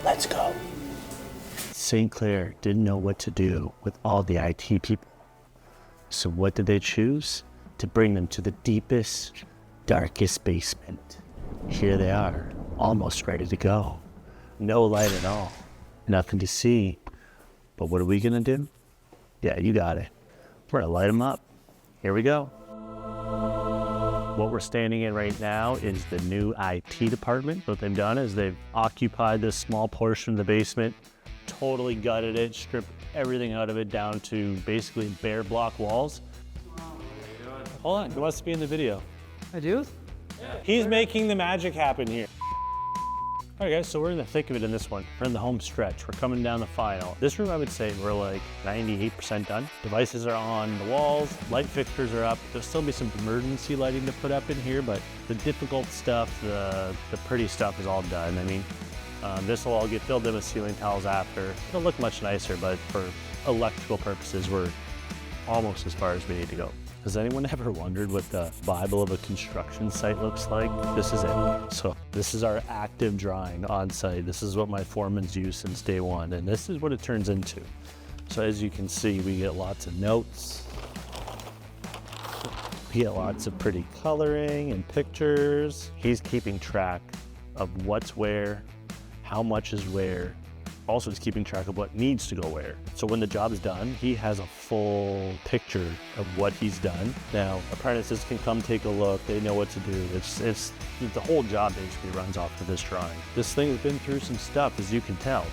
Let's go. Saint Clair didn't know what to do with all the IT people. So what did they choose? To bring them to the deepest, darkest basement. Here they are, almost ready to go. No light at all, nothing to see. But what are we gonna do? Yeah, you got it. We're gonna light them up. Here we go. What we're standing in right now is the new IT department. What they've done is they've occupied this small portion of the basement, totally gutted it, stripped everything out of it down to basically bare block walls. Hold on, he wants to be in the video. I do? He's making the magic happen here. All right guys, so we're in the thick of it in this one. We're in the home stretch. We're coming down the final. This room, I would say we're like 98% done. Devices are on the walls, light fixtures are up. There'll still be some emergency lighting to put up in here, but the difficult stuff, the pretty stuff is all done. I mean, this will all get filled in with ceiling tiles after. It'll look much nicer, but for electrical purposes, we're almost as far as we need to go. Has anyone ever wondered what the Bible of a construction site looks like? This is it. So this is our active drawing on site. This is what my foreman's used since day one, and this is what it turns into. So as you can see, we get lots of notes. We get lots of pretty coloring and pictures. He's keeping track of what's where, how much is where. Also is keeping track of what needs to go where. So when the job is done, he has a full picture of what he's done. Now, apprentices can come take a look. They know what to do. It's the whole job basically runs off of this drawing. This thing has been through some stuff, as you can tell.